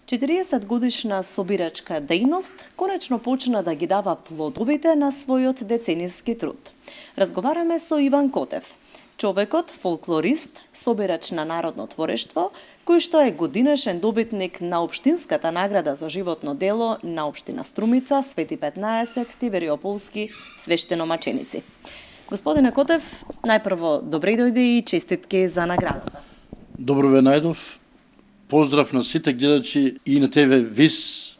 40 годишна собирачка дејност конечно почна да ги дава плодовите на својот децениски труд. Разговараме со Иван Котев, човекот фолклорист, собирач на народно творештво, кој што е годинешен добитник на општинската награда за животно дело на општина Струмица, Свети 15, Тибериополски свештеномаченици. Господине Котев, најпрво добре дојде и честитки за наградата. Добро ве најдов. Поздрав на сите гледачи и на ТВ ВИС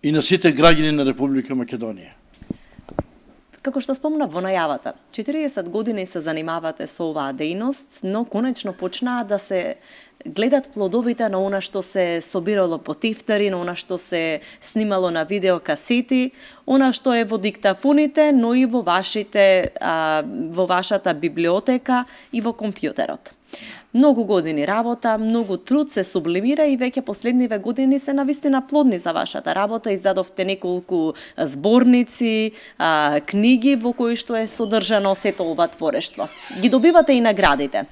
и на сите граѓани на Република Македонија. Како што спомна во најавата, 40 години се занимавате со оваа дејност, но конечно почнаа да се гледат плодовите на она што се собирало по тефтери, на она што се снимало на видеокасети, она што е во диктафоните, но и во вашата библиотека и во компјутерот. Многу години работа, многу труд се сублимира и веќе последниве години се навистина плодни за вашата работа. Издадовте неколку зборници, книги во кои што е содржано сето ова творештво. Ги добивате и наградите.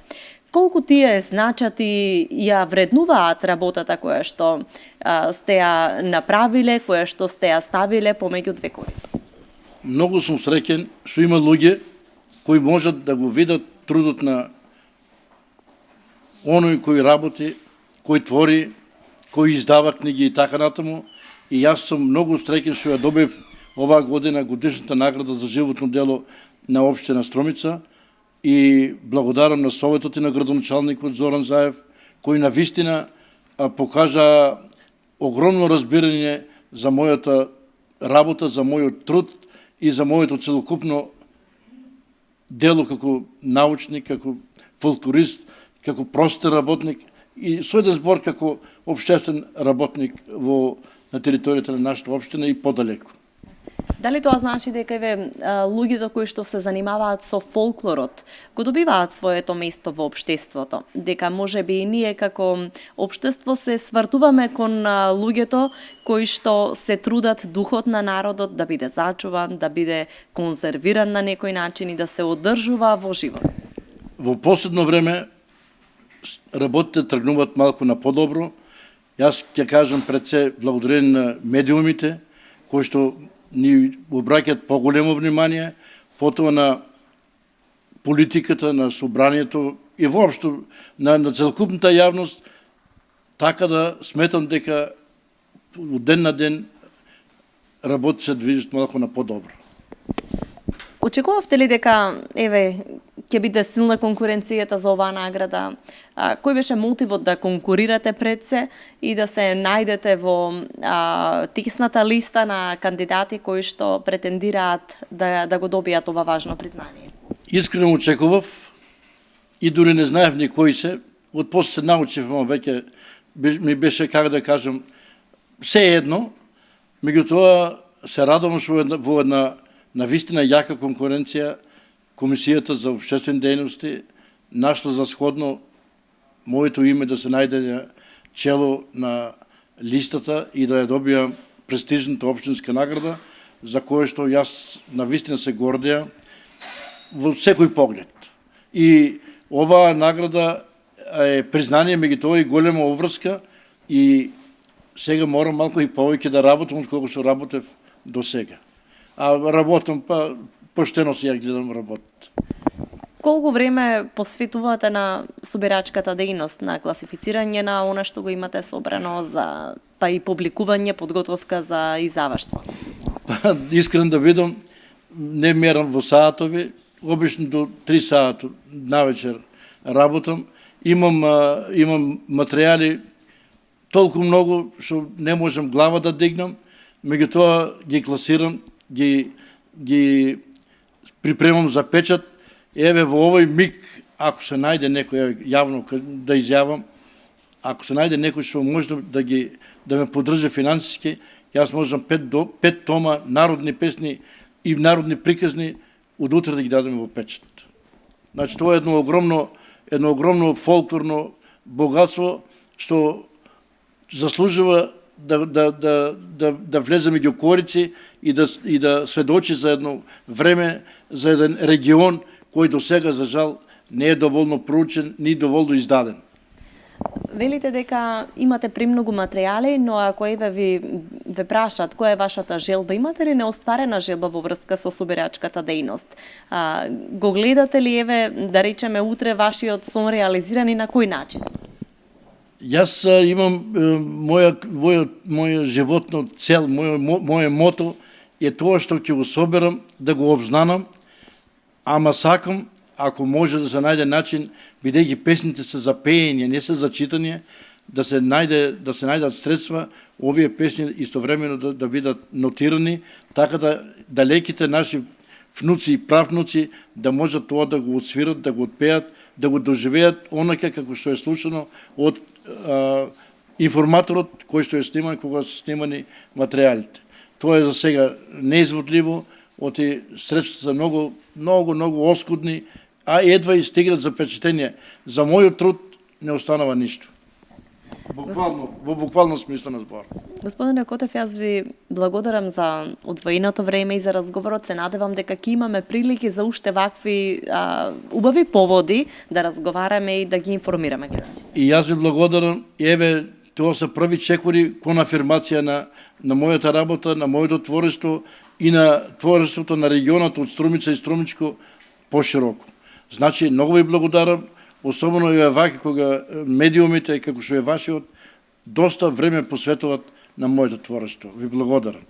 Колку тие значат и ја вреднуваат работата која што сте ја направиле, која што сте ја ставиле помеѓу две корици? Многу сум среќен што има луѓе кои можат да го видат трудот на оној кој работи, кој твори, кој издава книги и така натаму. И јас сум многу среќен што ја добив оваа година годишната награда за животно дело на општина Струмица и благодарам на советот и на градоначалникот Зоран Заев, кој навистина покажа огромно разбирање за мојата работа, за мојот труд и за моето целокупно дело како научник, како фолклорист, како простен работник и со еден збор како општествен работник на територијата на нашата општина и подалеку. Дали тоа значи дека луѓето кои што се занимаваат со фолклорот го добиваат своето место во општеството? Дека можеби и ние како општество се свртуваме кон луѓето кои што се трудат духот на народот да биде зачуван, да биде конзервиран на некој начин и да се одржува во живот? Во последно време работите тргнуваат малку на подобро. Јас ќе кажам пред се благодарение на медиумите кои што ни обраќаат поголемо внимание, потоа на политиката, на собранието и воопшто на целокупната јавност, така да сметам дека од ден на ден работи се движат малку на подобро. Очекувавте ли дека ќе биде силна конкуренцијата за оваа награда? Кој беше мотивот да конкурирате пред се и да се најдете во тесната листа на кандидати кои што претендираат да го добијат ова важно признание? Искрено очекував и дури не знаев ни кои се. Од после се научив, веќе ми беше, како да кажам, се едно. Меѓутоа се радувам што во една навистина јака конкуренција Комисијата за општествени дејности нашла за сходно моето име да се најде на чело на листата и да ја добија престижната општинска награда, за која што јас навистина се гордеа во секој поглед. И оваа награда е признание, меѓутоа и голема обврска и сега морам малку и повеќе да работам отколку што работев до сега. А работам поштено си ја гледам работата. Колку време посветувате на собирачката дејност, на класифицирање на она што го имате собрано, па и публикување, подготовка за издаваштво? Искрен да видам, не мерам во саатови, обично до 3 саата навечер работам. Имам материјали толку многу што не можам глава да дигнам, меѓутоа ги класирам, ги припремам за печат. Еве во овој миг, ако се најде некој јавно да изјавам, ако се најде некој што може да ме поддржи финансиски, јас можам 5 тома народни песни и народни приказни од утре да ги дадеме во печат. Значи тоа е едно огромно фолклорно богатство што заслужува да влезе меѓу корици и да сведочи за едно време, за еден регион кој до сега, за жал, не е доволно проучен, ни доволно издаден. Велите дека имате премногу материјали, но ако еве ве прашат која е вашата желба, имате ли неостварена желба во врска со собирачката дејност? Го гледате ли еве да речеме утре вашиот сон реализиран и на кој начин? Јас имам моја животно цел, моје мото е тоа што ќе го соберам, да го обзнанам, ама сакам, ако може да се најде начин, бидејќи песните се за пеење, не се за читање, да се најдат средства, овие песни истовремено да бидат нотирани, така да далеките наши внуци и правнуци да можат тоа да го отсвират, да го отпеат, да го доживеат онака како што е случено од информаторот кој што е сниман кога се снимани материјалите. Тоа е за сега неизводливо, оти средства се многу оскудни, а едва и стигнат за впечатление. За мојот труд не останава ништо. Во буквално смисла на збор. Господине Котев, јас ви благодарам за одвоеното време и за разговорот. Се надевам дека ќе имаме прилики за уште вакви убави поводи да разговараме и да ги информираме гледачите. И јас ви благодарам. Еве, тоа се први чекори кон афирмација на мојата работа, на моето творештво и на творештвото на регионот од Струмица и Струмичко пошироко. Значи, многу ви благодарам, особено и вака кога медиумите, како што е вашиот, доста време посветуваат на моето творештво. Ви благодарам.